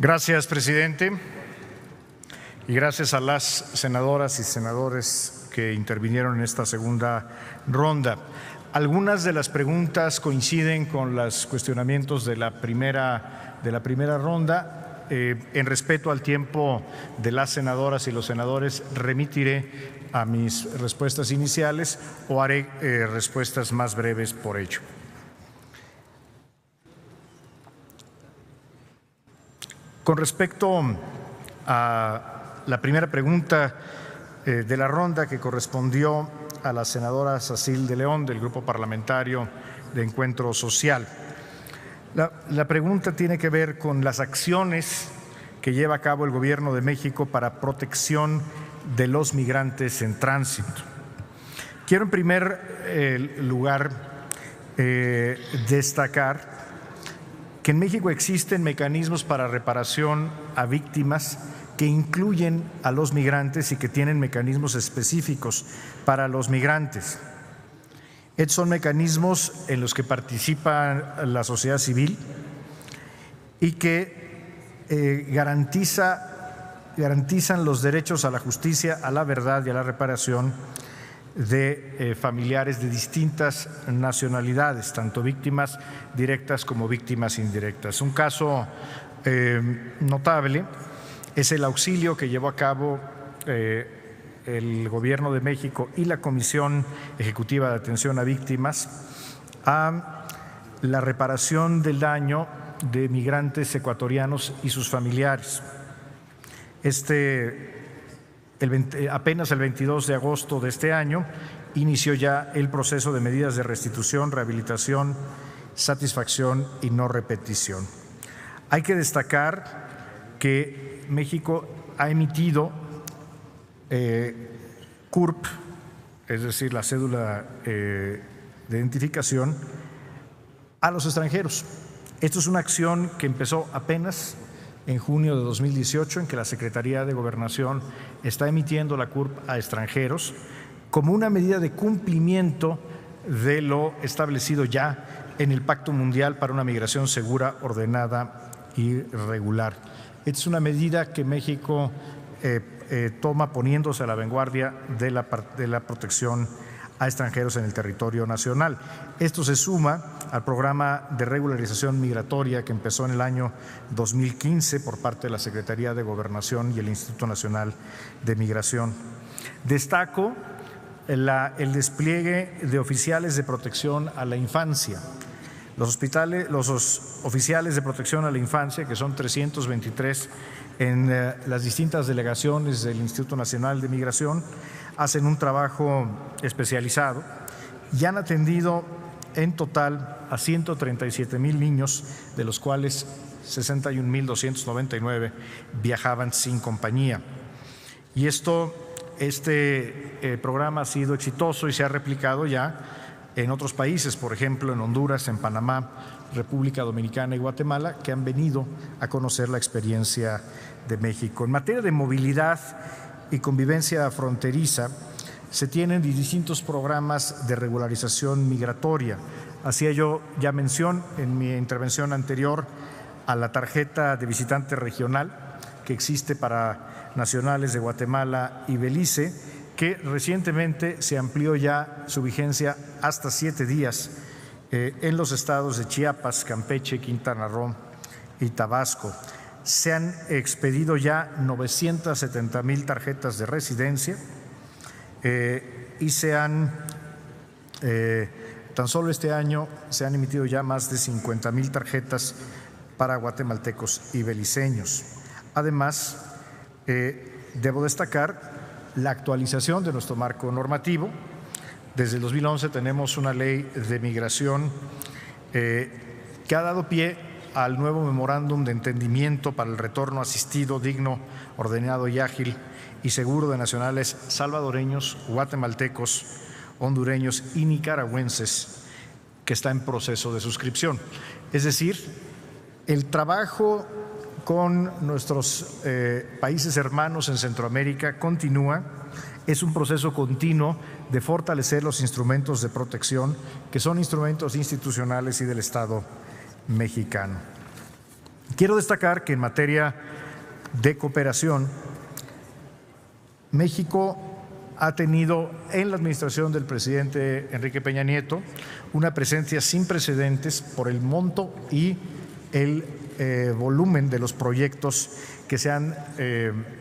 Gracias, presidente, y gracias a las senadoras y senadores que intervinieron en esta segunda ronda. Algunas de las preguntas coinciden con los cuestionamientos de la primera ronda. En respeto al tiempo de las senadoras y los senadores, remitiré a mis respuestas iniciales o haré respuestas más breves por ello. Con respecto a la primera pregunta de la ronda, que correspondió a la senadora Sacil de León, del Grupo Parlamentario de Encuentro Social. La pregunta tiene que ver con las acciones que lleva a cabo el Gobierno de México para protección de los migrantes en tránsito. Quiero en primer lugar destacar que en México existen mecanismos para reparación a víctimas que incluyen a los migrantes y que tienen mecanismos específicos para los migrantes. Estos son mecanismos en los que participa la sociedad civil y que garantizan los derechos a la justicia, a la verdad y a la reparación de familiares de distintas nacionalidades, tanto víctimas directas como víctimas indirectas. Un caso notable es el auxilio que llevó a cabo el Gobierno de México y la Comisión Ejecutiva de Atención a Víctimas a la reparación del daño de migrantes ecuatorianos y sus familiares. Apenas el 22 de agosto de este año inició ya el proceso de medidas de restitución, rehabilitación, satisfacción y no repetición. Hay que destacar que México ha emitido CURP, es decir, la cédula de identificación, a los extranjeros. Esto es una acción que empezó apenas en junio de 2018, en que la Secretaría de Gobernación está emitiendo la CURP a extranjeros como una medida de cumplimiento de lo establecido ya en el Pacto Mundial para una Migración Segura, Ordenada y Regular. Esta es una medida que México toma poniéndose a la vanguardia de la protección a extranjeros en el territorio nacional. Esto se suma al programa de regularización migratoria que empezó en el año 2015 por parte de la Secretaría de Gobernación y el Instituto Nacional de Migración. Destaco el despliegue de oficiales de protección a la infancia. Los oficiales de protección a la infancia, que son 323 en las distintas delegaciones del Instituto Nacional de Migración, hacen un trabajo especializado y han atendido en total a 137,000 niños, de los cuales 61,299 viajaban sin compañía. Y este programa ha sido exitoso y se ha replicado ya en otros países, por ejemplo en Honduras, en Panamá, República Dominicana y Guatemala, que han venido a conocer la experiencia de México. En materia de movilidad y convivencia fronteriza, se tienen distintos programas de regularización migratoria. Hacía yo ya mención en mi intervención anterior a la tarjeta de visitante regional que existe para nacionales de Guatemala y Belice, que recientemente se amplió ya su vigencia hasta 7 días en los estados de Chiapas, Campeche, Quintana Roo y Tabasco. Se han expedido ya 970,000 tarjetas de residencia y tan solo este año se han emitido ya más de 50,000 tarjetas para guatemaltecos y beliceños. Además, debo destacar la actualización de nuestro marco normativo. Desde el 2011 tenemos una ley de migración que ha dado pie al nuevo memorándum de entendimiento para el retorno asistido, digno, ordenado y ágil y seguro de nacionales salvadoreños, guatemaltecos, hondureños y nicaragüenses, que está en proceso de suscripción. Es decir, el trabajo con nuestros países hermanos en Centroamérica continúa. Es un proceso continuo de fortalecer los instrumentos de protección, que son instrumentos institucionales y del Estado mexicano. Quiero destacar que en materia de cooperación, México ha tenido en la administración del presidente Enrique Peña Nieto una presencia sin precedentes por el monto y el volumen de los proyectos que se han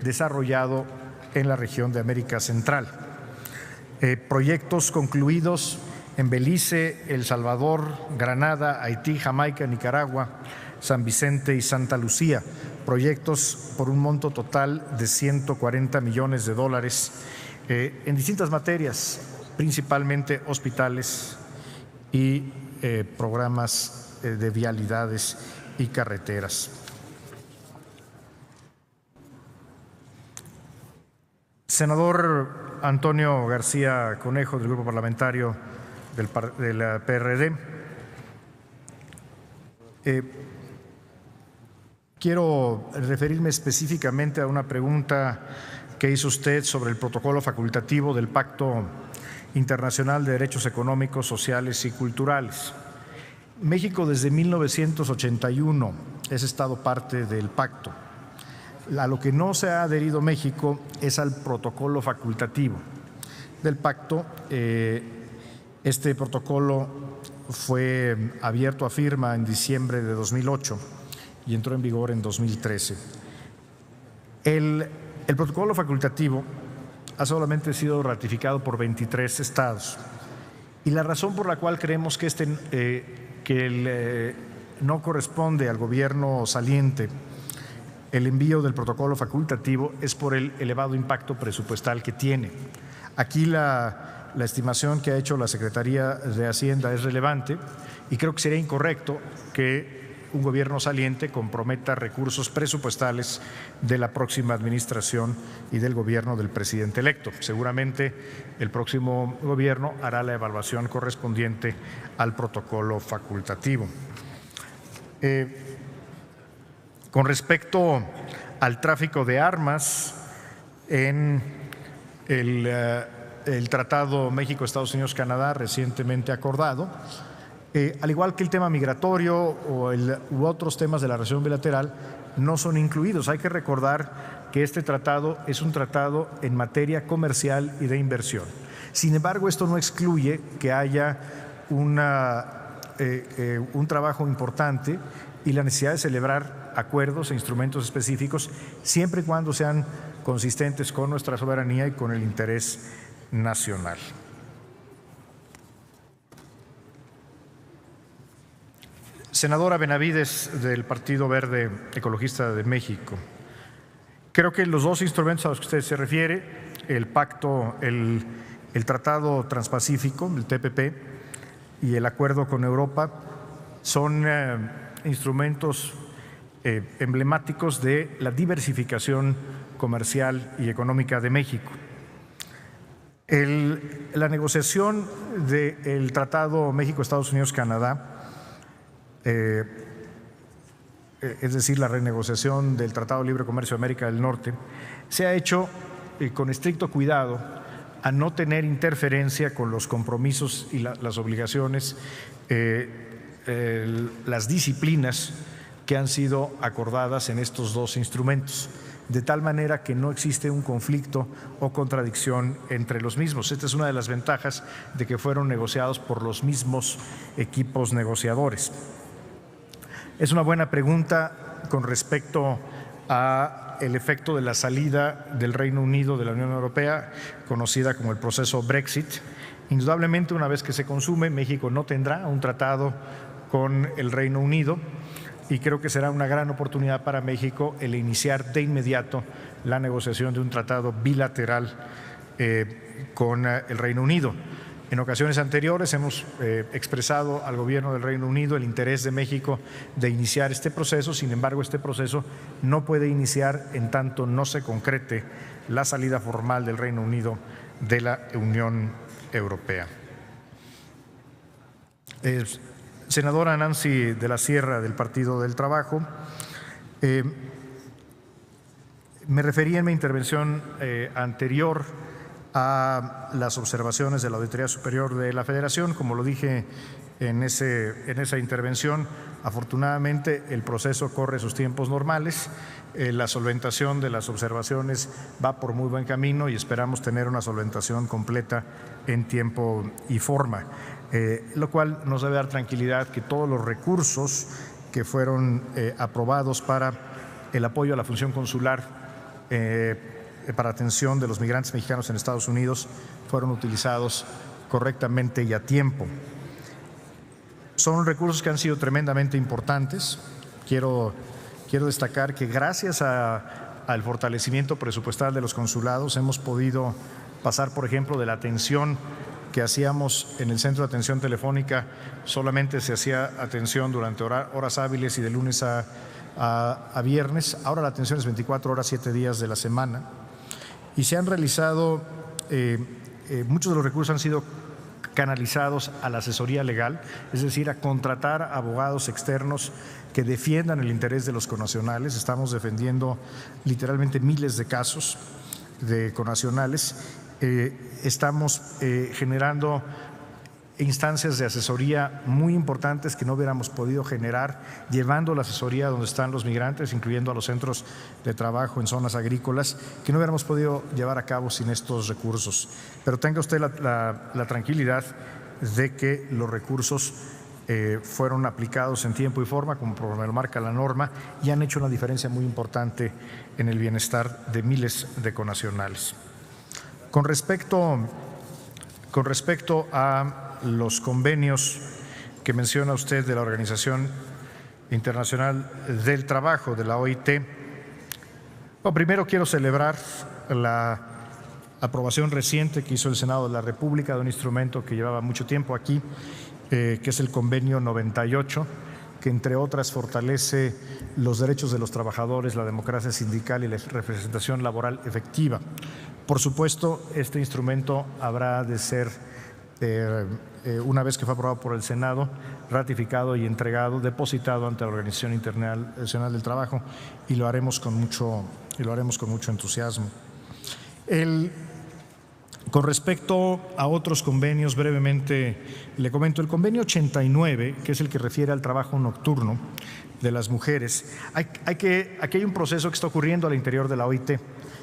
desarrollado en la región de América Central. Proyectos concluidos en Belice, El Salvador, Granada, Haití, Jamaica, Nicaragua, San Vicente y Santa Lucía. Proyectos por un monto total de $140 millones en distintas materias, principalmente hospitales y programas de vialidades y carreteras. Senador Antonio García Conejo, del Grupo Parlamentario del PRD. Quiero referirme específicamente a una pregunta que hizo usted sobre el protocolo facultativo del Pacto Internacional de Derechos Económicos, Sociales y Culturales. México desde 1981 es Estado parte del pacto. A lo que no se ha adherido México es al protocolo facultativo del pacto. Este protocolo fue abierto a firma en diciembre de 2008 y entró en vigor en 2013. El protocolo facultativo ha solamente sido ratificado por 23 estados y la razón por la cual creemos que no corresponde al gobierno saliente el envío del protocolo facultativo es por el elevado impacto presupuestal que tiene. Aquí la estimación que ha hecho la Secretaría de Hacienda es relevante y creo que sería incorrecto que un gobierno saliente comprometa recursos presupuestales de la próxima administración y del gobierno del presidente electo. Seguramente el próximo gobierno hará la evaluación correspondiente al protocolo facultativo. Con respecto al tráfico de armas en el Tratado México-Estados Unidos-Canadá recientemente acordado, al igual que el tema migratorio u otros temas de la relación bilateral, no son incluidos. Hay que recordar que este tratado es un tratado en materia comercial y de inversión. Sin embargo, esto no excluye que haya un trabajo importante y la necesidad de celebrar acuerdos e instrumentos específicos siempre y cuando sean consistentes con nuestra soberanía y con el interés nacional. Senadora Benavides, del Partido Verde Ecologista de México. Creo que los dos instrumentos a los que usted se refiere, el pacto, el Tratado Transpacífico, el TPP, y el acuerdo con Europa, son instrumentos emblemáticos de la diversificación comercial y económica de México. La negociación del Tratado México-Estados Unidos-Canadá, es decir, la renegociación del Tratado de Libre Comercio de América del Norte, se ha hecho con estricto cuidado a no tener interferencia con los compromisos y las obligaciones, las disciplinas que han sido acordadas en estos dos instrumentos, de tal manera que no existe un conflicto o contradicción entre los mismos. Esta es una de las ventajas de que fueron negociados por los mismos equipos negociadores. Es una buena pregunta con respecto a el efecto de la salida del Reino Unido de la Unión Europea, conocida como el proceso Brexit. Indudablemente, una vez que se consume, México no tendrá un tratado con el Reino Unido y creo que será una gran oportunidad para México el iniciar de inmediato la negociación de un tratado bilateral con el Reino Unido. En ocasiones anteriores hemos expresado al gobierno del Reino Unido el interés de México de iniciar este proceso. Sin embargo, este proceso no puede iniciar en tanto no se concrete la salida formal del Reino Unido de la Unión Europea. Senadora Nancy de la Sierra, del Partido del Trabajo, me referí en mi intervención anterior a las observaciones de la Auditoría Superior de la Federación. Como lo dije en esa intervención, afortunadamente el proceso corre sus tiempos normales. La solventación de las observaciones va por muy buen camino y esperamos tener una solventación completa en tiempo y forma, lo cual nos debe dar tranquilidad que todos los recursos que fueron aprobados para el apoyo a la función consular para atención de los migrantes mexicanos en Estados Unidos fueron utilizados correctamente y a tiempo. Son recursos que han sido tremendamente importantes. Quiero destacar que gracias al fortalecimiento presupuestal de los consulados hemos podido pasar, por ejemplo, de la atención que hacíamos en el centro de atención telefónica, solamente se hacía atención durante horas hábiles y de lunes a viernes. Ahora la atención es 24 horas, 7 días de la semana. Y se han realizado, muchos de los recursos han sido canalizados a la asesoría legal, es decir, a contratar abogados externos que defiendan el interés de los connacionales. Estamos defendiendo literalmente miles de casos de connacionales. Estamos generando instancias de asesoría muy importantes que no hubiéramos podido generar, llevando la asesoría donde están los migrantes, incluyendo a los centros de trabajo en zonas agrícolas, que no hubiéramos podido llevar a cabo sin estos recursos. Pero tenga usted la tranquilidad de que los recursos fueron aplicados en tiempo y forma, como lo marca la norma, y han hecho una diferencia muy importante en el bienestar de miles de connacionales. Con respecto a los convenios que menciona usted de la Organización Internacional del Trabajo, de la OIT, primero quiero celebrar la aprobación reciente que hizo el Senado de la República de un instrumento que llevaba mucho tiempo aquí, que es el Convenio 98, que entre otras fortalece los derechos de los trabajadores, la democracia sindical y la representación laboral efectiva. Por supuesto, este instrumento habrá de ser, una vez que fue aprobado por el Senado, ratificado y entregado, depositado ante la Organización Internacional del Trabajo, y lo haremos con mucho entusiasmo. Con respecto a otros convenios, brevemente le comento, el convenio 89, que es el que refiere al trabajo nocturno de las mujeres, aquí hay un proceso que está ocurriendo al interior de la OIT.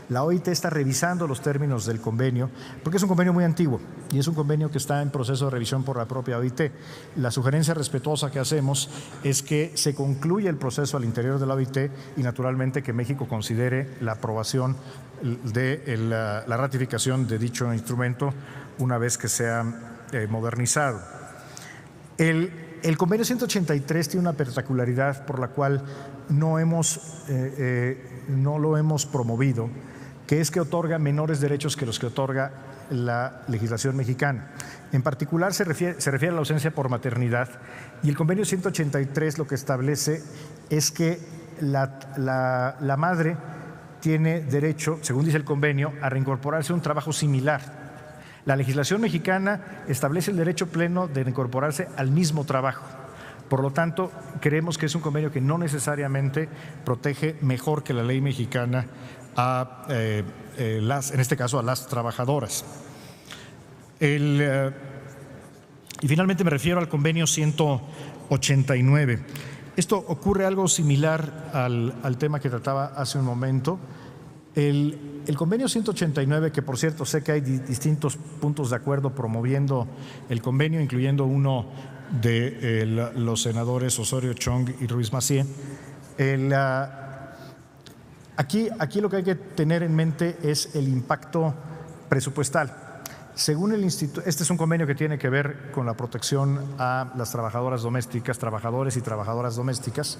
La OIT está revisando los términos del convenio, porque es un convenio muy antiguo y es un convenio que está en proceso de revisión por la propia OIT. La sugerencia respetuosa que hacemos es que se concluya el proceso al interior de la OIT y naturalmente que México considere la aprobación de la ratificación de dicho instrumento una vez que sea modernizado. El convenio 183 tiene una particularidad por la cual no lo hemos promovido, que es que otorga menores derechos que los que otorga la legislación mexicana. En particular se refiere a la ausencia por maternidad, y el convenio 183 lo que establece es que la madre tiene derecho, según dice el convenio, a reincorporarse a un trabajo similar. La legislación mexicana establece el derecho pleno de reincorporarse al mismo trabajo. Por lo tanto, creemos que es un convenio que no necesariamente protege mejor que la ley mexicana en este caso a las trabajadoras. Y finalmente me refiero al convenio 189. Esto ocurre algo similar al tema que trataba hace un momento. El convenio 189, que por cierto sé que hay distintos puntos de acuerdo promoviendo el convenio, incluyendo uno de los senadores Osorio Chong y Ruiz Massieu. Aquí lo que hay que tener en mente es el impacto presupuestal. Según el instituto, este es un convenio que tiene que ver con la protección a las trabajadoras domésticas, trabajadores y trabajadoras domésticas.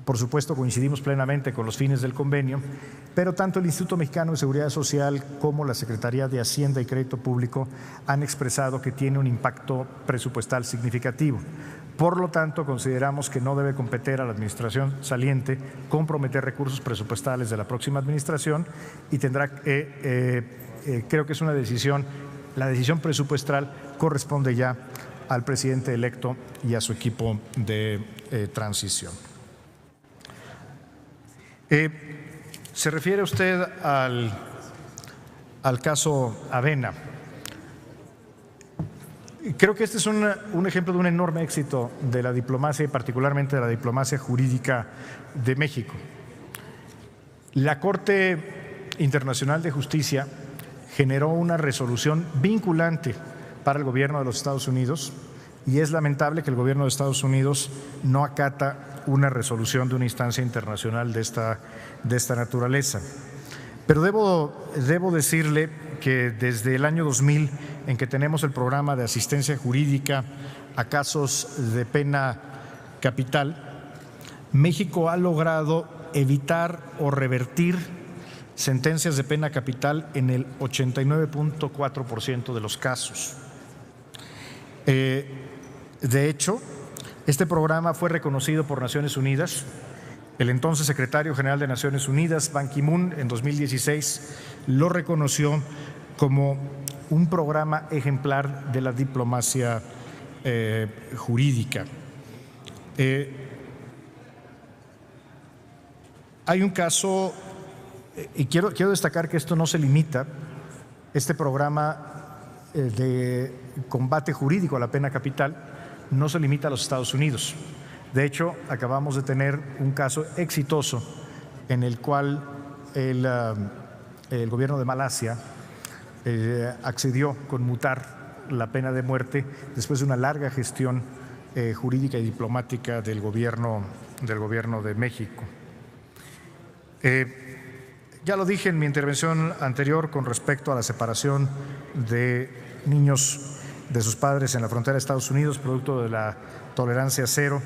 Por supuesto, coincidimos plenamente con los fines del convenio, pero tanto el Instituto Mexicano de Seguridad Social como la Secretaría de Hacienda y Crédito Público han expresado que tiene un impacto presupuestal significativo. Por lo tanto, consideramos que no debe competir a la administración saliente comprometer recursos presupuestales de la próxima administración y tendrá, creo que es una decisión, la decisión presupuestal corresponde ya al presidente electo y a su equipo de transición. Se refiere usted al caso Avena. Creo que este es un ejemplo de un enorme éxito de la diplomacia y particularmente de la diplomacia jurídica de México. La Corte Internacional de Justicia generó una resolución vinculante para el gobierno de los Estados Unidos y es lamentable que el gobierno de Estados Unidos no acata una resolución de una instancia internacional de esta naturaleza. Pero debo decirle que desde el año 2000, en que tenemos el programa de asistencia jurídica a casos de pena capital, México ha logrado evitar o revertir sentencias de pena capital en el 89.4% de los casos. De hecho, este programa fue reconocido por Naciones Unidas. El entonces secretario general de Naciones Unidas, Ban Ki-moon, en 2016 lo reconoció como un programa ejemplar de la diplomacia jurídica. Hay un caso, y quiero destacar que esto no se limita, este programa de combate jurídico a la pena capital no se limita a los Estados Unidos. De hecho, acabamos de tener un caso exitoso en el cual el gobierno de Malasia accedió a conmutar la pena de muerte después de una larga gestión jurídica y diplomática del gobierno de México. Ya lo dije en mi intervención anterior con respecto a la separación de niños de sus padres en la frontera de Estados Unidos, producto de la tolerancia cero.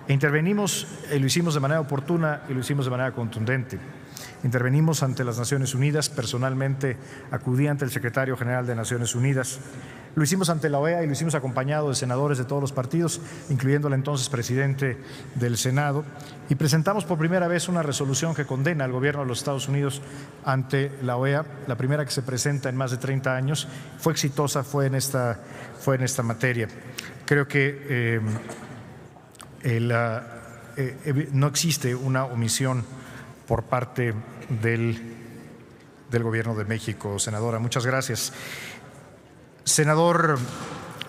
Intervenimos, lo hicimos de manera oportuna y lo hicimos de manera contundente. Intervenimos ante las Naciones Unidas, personalmente acudí ante el secretario general de Naciones Unidas. Lo hicimos ante la OEA y lo hicimos acompañado de senadores de todos los partidos, incluyendo al entonces presidente del Senado, y presentamos por primera vez una resolución que condena al gobierno de los Estados Unidos ante la OEA, la primera que se presenta en más de 30 años. Fue exitosa, fue en esta materia. Creo que no existe una omisión por parte del Gobierno de México, senadora. Muchas gracias. Senador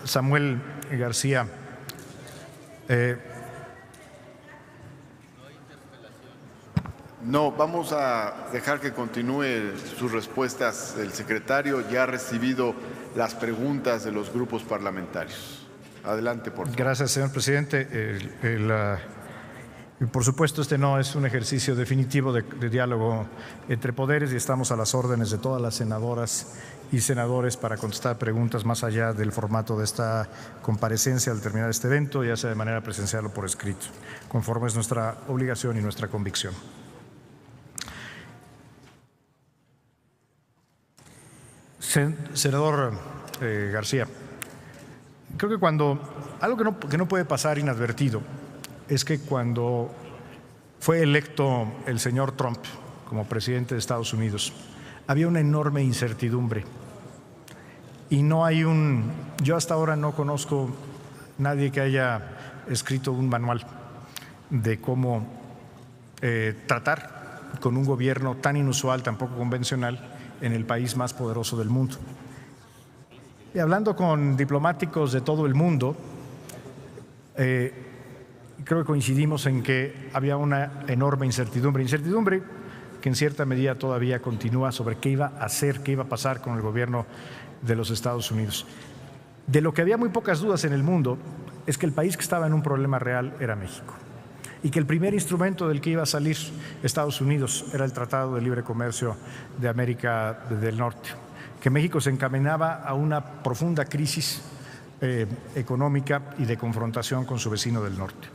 Samuel García, no, vamos a dejar que continúe sus respuestas el secretario. Ya ha recibido las preguntas de los grupos parlamentarios. Adelante, por favor. Gracias, señor presidente. Por supuesto, este no es un ejercicio definitivo de diálogo entre poderes y estamos a las órdenes de todas las senadoras y senadores para contestar preguntas más allá del formato de esta comparecencia al terminar este evento, ya sea de manera presencial o por escrito, conforme es nuestra obligación y nuestra convicción. Senador García, creo que algo que no puede pasar inadvertido es que cuando fue electo el señor Trump como presidente de Estados Unidos, había una enorme incertidumbre y yo hasta ahora no conozco nadie que haya escrito un manual de cómo tratar con un gobierno tan inusual, tan poco convencional en el país más poderoso del mundo. Y hablando con diplomáticos de todo el mundo, creo que coincidimos en que había una enorme incertidumbre que en cierta medida todavía continúa sobre qué iba a hacer, qué iba a pasar con el gobierno de los Estados Unidos. De lo que había muy pocas dudas en el mundo es que el país que estaba en un problema real era México y que el primer instrumento del que iba a salir Estados Unidos era el Tratado de Libre Comercio de América del Norte, que México se encaminaba a una profunda crisis económica y de confrontación con su vecino del norte.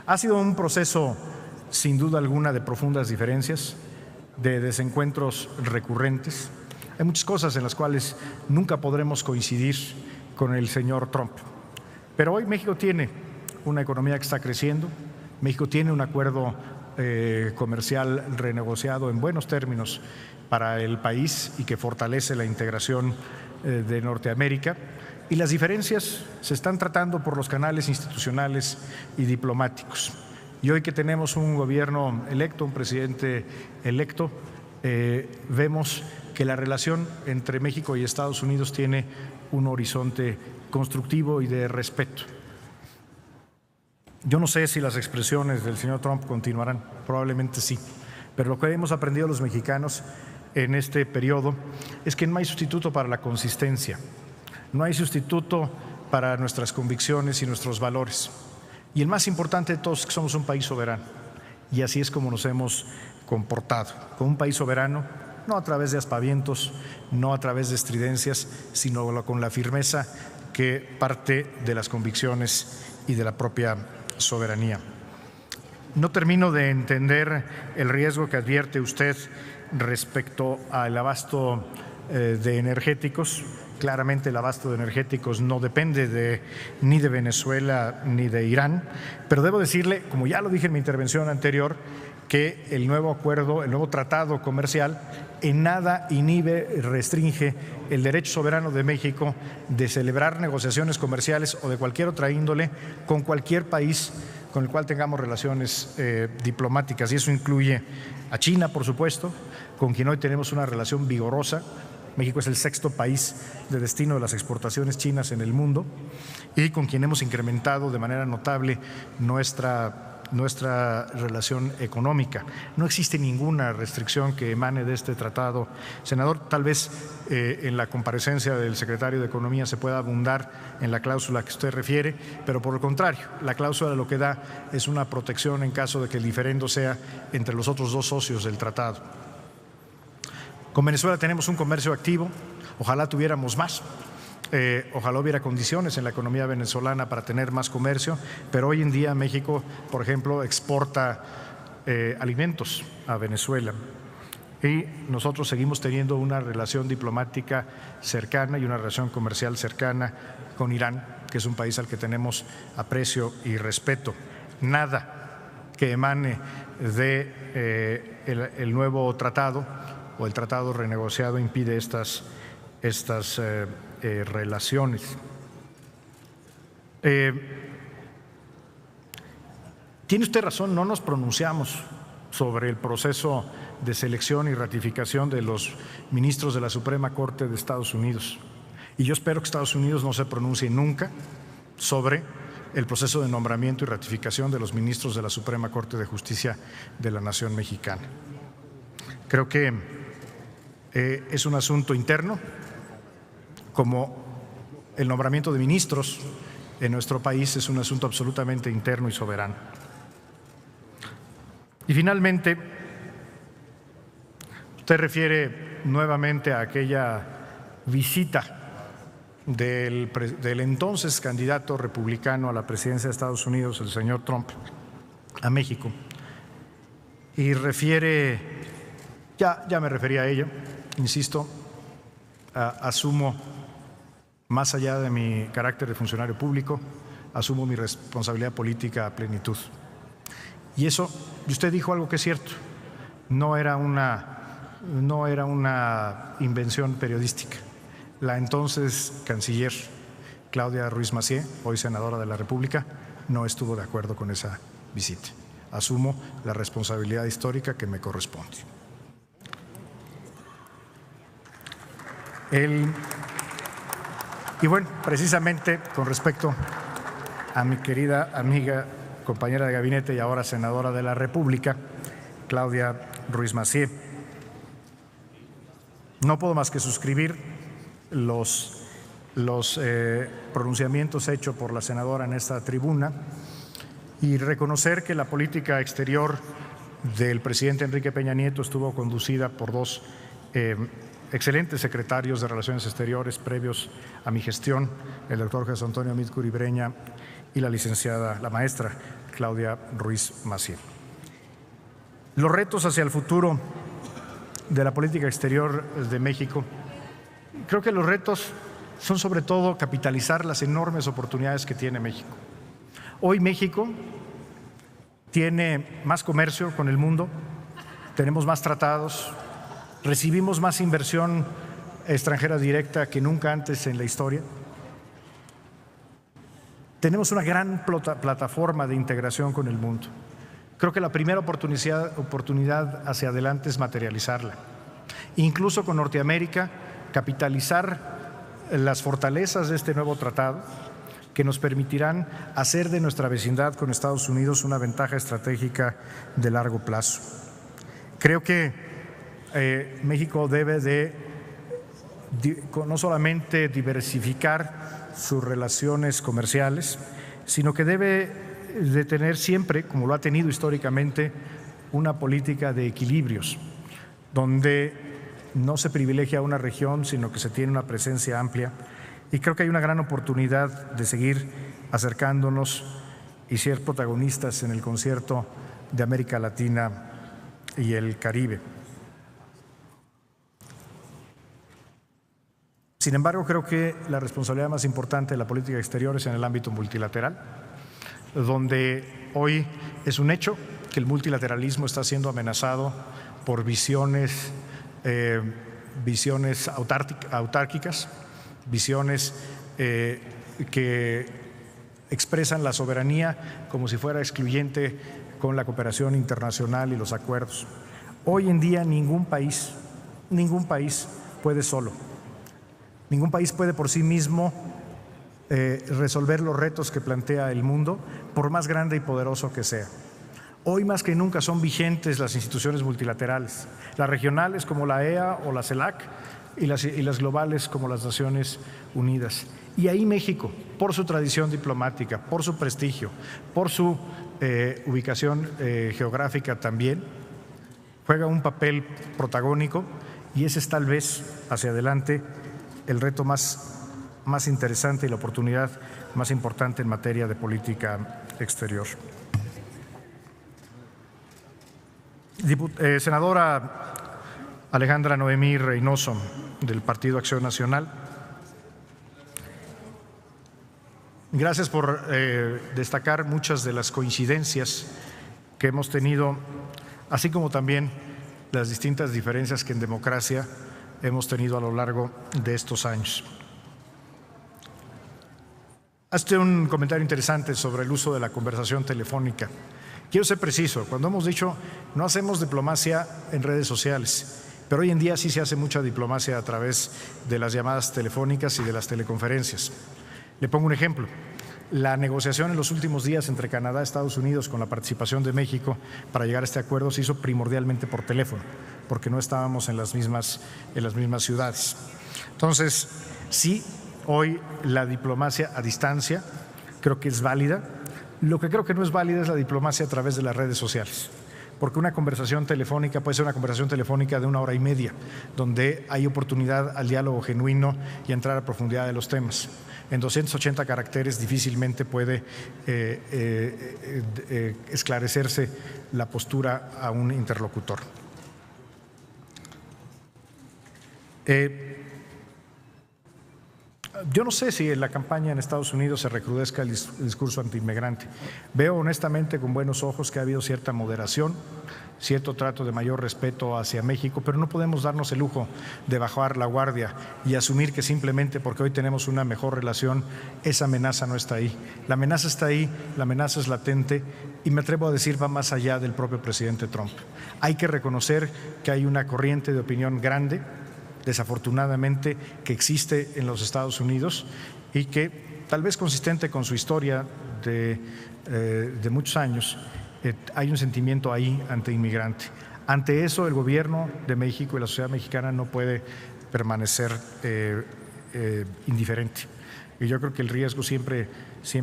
Ha sido un proceso, sin duda alguna, de profundas diferencias, de desencuentros recurrentes. Hay muchas cosas en las cuales nunca podremos coincidir con el señor Trump. Pero hoy México tiene una economía que está creciendo, México tiene un acuerdo comercial renegociado en buenos términos para el país y que fortalece la integración de Norteamérica. Y las diferencias se están tratando por los canales institucionales y diplomáticos. Y hoy que tenemos un gobierno electo, un presidente electo, vemos que la relación entre México y Estados Unidos tiene un horizonte constructivo y de respeto. Yo no sé si las expresiones del señor Trump continuarán, probablemente sí, pero lo que hemos aprendido los mexicanos en este periodo es que no hay sustituto para la consistencia, no hay sustituto para nuestras convicciones y nuestros valores. Y el más importante de todos es que somos un país soberano, y así es como nos hemos comportado, como un país soberano, no a través de aspavientos, no a través de estridencias, sino con la firmeza que parte de las convicciones y de la propia soberanía. No termino de entender el riesgo que advierte usted respecto al abasto de energéticos. Claramente el abasto de energéticos no depende ni de Venezuela ni de Irán, pero debo decirle, como ya lo dije en mi intervención anterior, que el nuevo acuerdo, el nuevo tratado comercial en nada inhibe, restringe el derecho soberano de México de celebrar negociaciones comerciales o de cualquier otra índole con cualquier país con el cual tengamos relaciones diplomáticas, y eso incluye a China, por supuesto, con quien hoy tenemos una relación vigorosa. México es el sexto país de destino de las exportaciones chinas en el mundo y con quien hemos incrementado de manera notable nuestra relación económica. No existe ninguna restricción que emane de este tratado. Senador, tal vez en la comparecencia del secretario de Economía se pueda abundar en la cláusula que usted refiere, pero por el contrario, la cláusula lo que da es una protección en caso de que el diferendo sea entre los otros dos socios del tratado. Con Venezuela tenemos un comercio activo, ojalá tuviéramos más. Ojalá hubiera condiciones en la economía venezolana para tener más comercio, pero hoy en día México, por ejemplo, exporta alimentos a Venezuela y nosotros seguimos teniendo una relación diplomática cercana y una relación comercial cercana con Irán, que es un país al que tenemos aprecio y respeto. Nada que emane del nuevo tratado o el tratado renegociado impide estas relaciones. Tiene usted razón, no nos pronunciamos sobre el proceso de selección y ratificación de los ministros de la Suprema Corte de Estados Unidos. Y yo espero que Estados Unidos no se pronuncie nunca sobre el proceso de nombramiento y ratificación de los ministros de la Suprema Corte de Justicia de la Nación Mexicana. Creo que es un asunto interno, como el nombramiento de ministros en nuestro país es un asunto absolutamente interno y soberano. Y finalmente, usted refiere nuevamente a aquella visita del entonces candidato republicano a la presidencia de Estados Unidos, el señor Trump, a México, y refiere, ya me referí a ello, insisto, asumo, más allá de mi carácter de funcionario público, asumo mi responsabilidad política a plenitud. Y eso, y usted dijo algo que es cierto, no era una invención periodística. La entonces canciller Claudia Ruiz Massieu, hoy senadora de la República, no estuvo de acuerdo con esa visita. Asumo la responsabilidad histórica que me corresponde. Y bueno, precisamente con respecto a mi querida amiga, compañera de gabinete y ahora senadora de la República, Claudia Ruiz Massieu, no puedo más que suscribir los pronunciamientos hechos por la senadora en esta tribuna y reconocer que la política exterior del presidente Enrique Peña Nieto estuvo conducida por dos excelentes secretarios de Relaciones Exteriores previos a mi gestión, el doctor José Antonio Mizcuri Breña y la licenciada, la maestra Claudia Ruiz Massieu. Los retos hacia el futuro de la política exterior de México, creo que los retos son sobre todo capitalizar las enormes oportunidades que tiene México. Hoy México tiene más comercio con el mundo, tenemos más tratados, recibimos más inversión extranjera directa que nunca antes en la historia. Tenemos una gran plataforma de integración con el mundo. Creo que la primera oportunidad hacia adelante es materializarla. incluso con Norteamérica, capitalizar las fortalezas de este nuevo tratado que nos permitirán hacer de nuestra vecindad con Estados Unidos una ventaja estratégica de largo plazo. Creo que México debe de no solamente diversificar sus relaciones comerciales, sino que debe de tener siempre, como lo ha tenido históricamente, una política de equilibrios, donde no se privilegia a una región, sino que se tiene una presencia amplia. Y creo que hay una gran oportunidad de seguir acercándonos y ser protagonistas en el concierto de América Latina y el Caribe. Sin embargo, creo que la responsabilidad más importante de la política exterior es en el ámbito multilateral, donde hoy es un hecho que el multilateralismo está siendo amenazado por visiones autárquicas, visiones que expresan la soberanía como si fuera excluyente con la cooperación internacional y los acuerdos. Hoy en día ningún país puede solo. Ningún país puede por sí mismo resolver los retos que plantea el mundo, por más grande y poderoso que sea. Hoy más que nunca son vigentes las instituciones multilaterales, las regionales como la EA o la CELAC y las globales como las Naciones Unidas. Y ahí México, por su tradición diplomática, por su prestigio, por su ubicación geográfica también, juega un papel protagónico, y ese es tal vez hacia adelante el reto más interesante y la oportunidad más importante en materia de política exterior. Senadora Alejandra Noemí Reynoso, del Partido Acción Nacional, gracias por destacar muchas de las coincidencias que hemos tenido, así como también las distintas diferencias que en democracia hemos tenido a lo largo de estos años. Hazte un comentario interesante sobre el uso de la conversación telefónica. Quiero ser preciso, cuando hemos dicho no hacemos diplomacia en redes sociales, pero hoy en día sí se hace mucha diplomacia a través de las llamadas telefónicas y de las teleconferencias. Le pongo un ejemplo. La negociación en los últimos días entre Canadá y Estados Unidos con la participación de México para llegar a este acuerdo se hizo primordialmente por teléfono, porque no estábamos en las mismas ciudades. Entonces, sí, hoy la diplomacia a distancia creo que es válida. Lo que creo que no es válida es la diplomacia a través de las redes sociales, porque una conversación telefónica puede ser una conversación telefónica de 1 hora y media, donde hay oportunidad al diálogo genuino y a entrar a profundidad de los temas. En 280 caracteres difícilmente puede esclarecerse la postura a un interlocutor. Yo no sé si en la campaña en Estados Unidos se recrudezca el discurso antiinmigrante. Veo honestamente con buenos ojos que ha habido cierta moderación, cierto trato de mayor respeto hacia México, pero no podemos darnos el lujo de bajar la guardia y asumir que simplemente porque hoy tenemos una mejor relación, esa amenaza no está ahí. La amenaza está ahí, la amenaza es latente y me atrevo a decir va más allá del propio presidente Trump. Hay que reconocer que hay una corriente de opinión grande, desafortunadamente, que existe en los Estados Unidos y que, tal vez consistente con su historia de muchos años, hay un sentimiento ahí anti-inmigrante. Ante eso, el gobierno de México y la sociedad mexicana no puede permanecer indiferente. Y yo creo que el riesgo siempre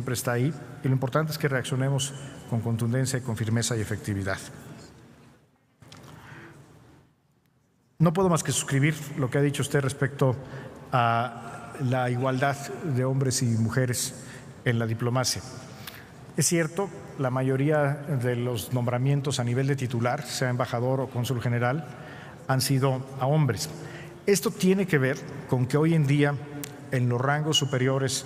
está ahí y lo importante es que reaccionemos con contundencia, con firmeza y efectividad. No puedo más que suscribir lo que ha dicho usted respecto a la igualdad de hombres y mujeres en la diplomacia. Es cierto, la mayoría de los nombramientos a nivel de titular, sea embajador o cónsul general, han sido a hombres. Esto tiene que ver con que hoy en día en los rangos superiores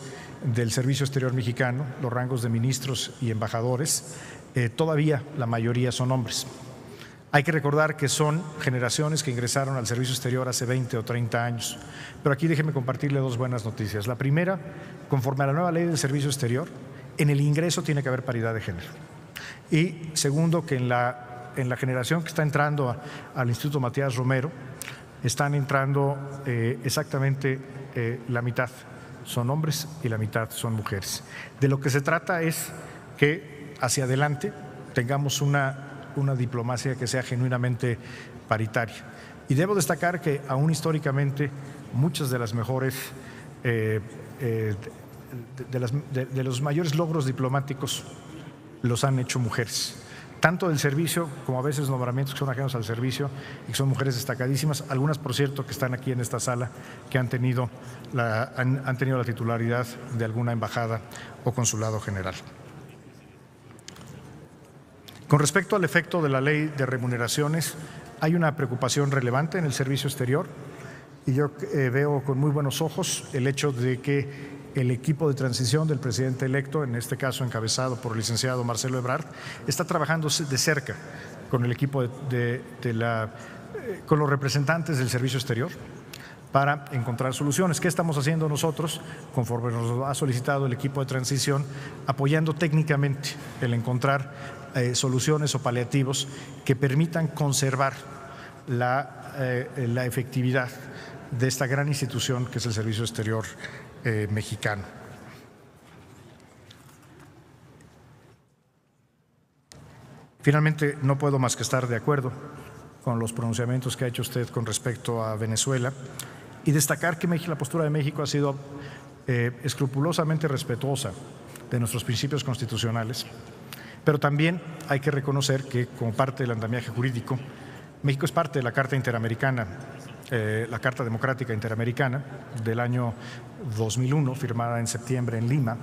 del Servicio Exterior Mexicano, los rangos de ministros y embajadores, todavía la mayoría son hombres. Hay que recordar que son generaciones que ingresaron al servicio exterior hace 20 o 30 años. Pero aquí déjeme compartirle dos buenas noticias. La primera, conforme a la nueva ley del servicio exterior, en el ingreso tiene que haber paridad de género. Y segundo, que en la generación que está entrando al Instituto Matías Romero, están entrando exactamente la mitad son hombres y la mitad son mujeres. De lo que se trata es que hacia adelante tengamos una diplomacia que sea genuinamente paritaria. Y debo destacar que aún históricamente muchas de las mejores, de los mayores logros diplomáticos los han hecho mujeres, tanto del servicio como a veces nombramientos que son ajenos al servicio y que son mujeres destacadísimas, algunas por cierto que están aquí en esta sala que han tenido la titularidad de alguna embajada o consulado general. Con respecto al efecto de la ley de remuneraciones, hay una preocupación relevante en el servicio exterior y yo veo con muy buenos ojos el hecho de que el equipo de transición del presidente electo, en este caso encabezado por el licenciado Marcelo Ebrard, está trabajando de cerca con el equipo con los representantes del servicio exterior para encontrar soluciones. ¿Qué estamos haciendo nosotros? Conforme nos ha solicitado el equipo de transición, apoyando técnicamente el encontrar soluciones o paliativos que permitan conservar la efectividad de esta gran institución que es el servicio exterior mexicano. Finalmente, no puedo más que estar de acuerdo con los pronunciamientos que ha hecho usted con respecto a Venezuela y destacar que la postura de México ha sido escrupulosamente respetuosa de nuestros principios constitucionales, pero también hay que reconocer que como parte del andamiaje jurídico, México es parte de la Carta Interamericana, la Carta Democrática Interamericana del año 2001, firmada en septiembre en Lima,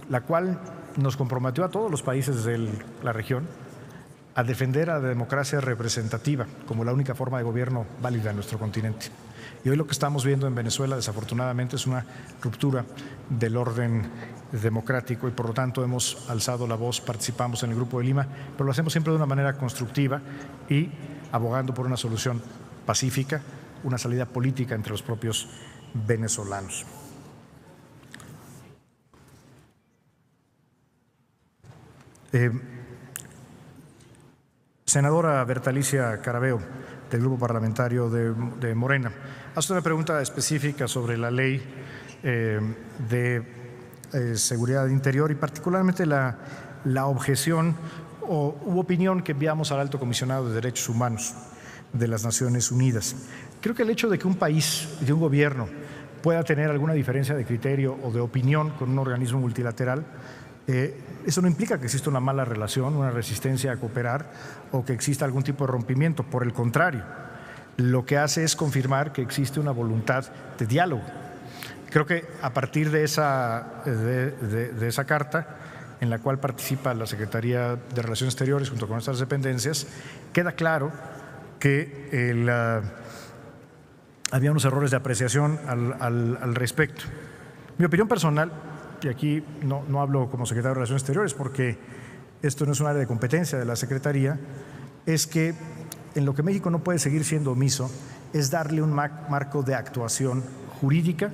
la cual nos comprometió a todos los países de la región a defender a la democracia representativa como la única forma de gobierno válida en nuestro continente. Y hoy lo que estamos viendo en Venezuela, desafortunadamente, es una ruptura del orden democrático y por lo tanto hemos alzado la voz, participamos en el Grupo de Lima, pero lo hacemos siempre de una manera constructiva y abogando por una solución pacífica, una salida política entre los propios venezolanos. Senadora Bertalicia Carabeo, del Grupo Parlamentario de Morena, hace una pregunta específica sobre la ley de seguridad interior y particularmente la objeción u opinión que enviamos al Alto Comisionado de Derechos Humanos de las Naciones Unidas. Creo que el hecho de que un país, de un gobierno, pueda tener alguna diferencia de criterio o de opinión con un organismo multilateral, eso no implica que exista una mala relación, una resistencia a cooperar o que exista algún tipo de rompimiento. Por el contrario, lo que hace es confirmar que existe una voluntad de diálogo. Creo que a partir de esa carta, en la cual participa la Secretaría de Relaciones Exteriores junto con estas dependencias, queda claro que había unos errores de apreciación al respecto. Mi opinión personal, y aquí no hablo como secretario de Relaciones Exteriores porque esto no es un área de competencia de la Secretaría, es que en lo que México no puede seguir siendo omiso es darle un marco de actuación jurídica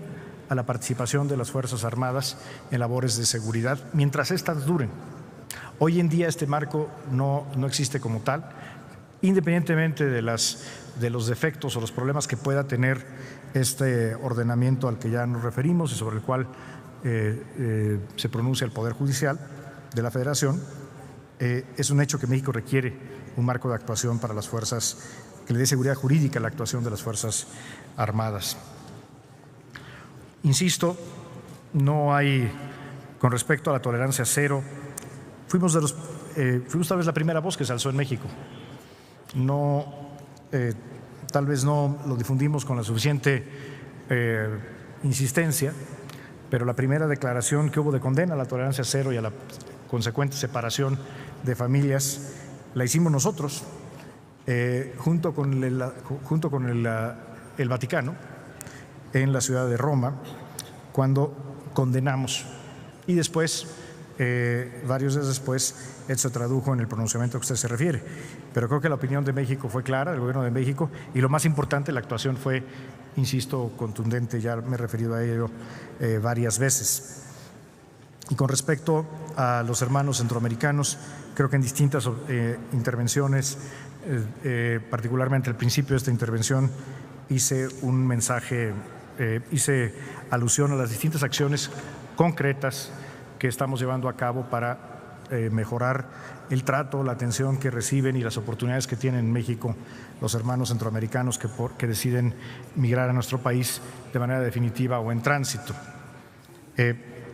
a la participación de las Fuerzas Armadas en labores de seguridad mientras éstas duren. Hoy en día este marco no existe como tal, independientemente de los defectos o los problemas que pueda tener este ordenamiento al que ya nos referimos y sobre el cual se pronuncia el Poder Judicial de la Federación. Es un hecho que México requiere un marco de actuación para las fuerzas, que le dé seguridad jurídica a la actuación de las Fuerzas Armadas. Insisto, no hay, con respecto a la tolerancia cero, fuimos tal vez la primera voz que se alzó en México. Tal vez no lo difundimos con la suficiente insistencia, pero la primera declaración que hubo de condena a la tolerancia cero y a la consecuente separación de familias la hicimos nosotros, junto con el Vaticano, en la ciudad de Roma, cuando condenamos. Y después, varios días después, esto se tradujo en el pronunciamiento que usted se refiere. Pero creo que la opinión de México fue clara, del gobierno de México, y lo más importante, la actuación fue, insisto, contundente, ya me he referido a ello varias veces. Y con respecto a los hermanos centroamericanos, creo que en distintas intervenciones, particularmente al principio de esta intervención, hice un mensaje, hice alusión a las distintas acciones concretas que estamos llevando a cabo para mejorar el trato, la atención que reciben y las oportunidades que tienen en México los hermanos centroamericanos que deciden migrar a nuestro país de manera definitiva o en tránsito.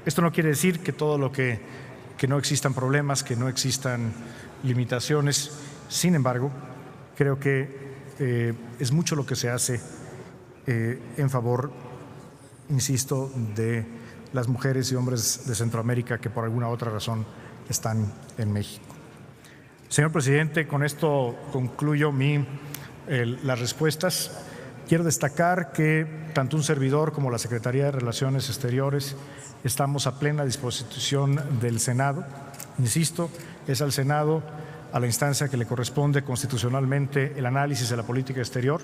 Esto no quiere decir que que no existan problemas, que no existan limitaciones. Sin embargo, creo que es mucho lo que se hace en favor, insisto, de las mujeres y hombres de Centroamérica que por alguna otra razón están en México. Señor presidente, con esto concluyo las respuestas. Quiero destacar que tanto un servidor como la Secretaría de Relaciones Exteriores estamos a plena disposición del Senado. Insisto, es al Senado, a la instancia que le corresponde constitucionalmente el análisis de la política exterior.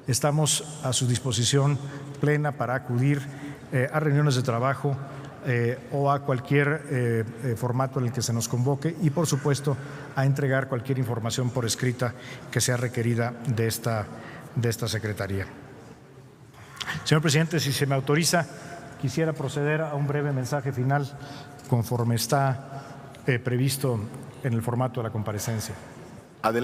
Estamos a su disposición plena para acudir a reuniones de trabajo o a cualquier formato en el que se nos convoque y, por supuesto, a entregar cualquier información por escrita que sea requerida de esta Secretaría. Señor presidente, si se me autoriza, quisiera proceder a un breve mensaje final conforme está previsto en el formato de la comparecencia.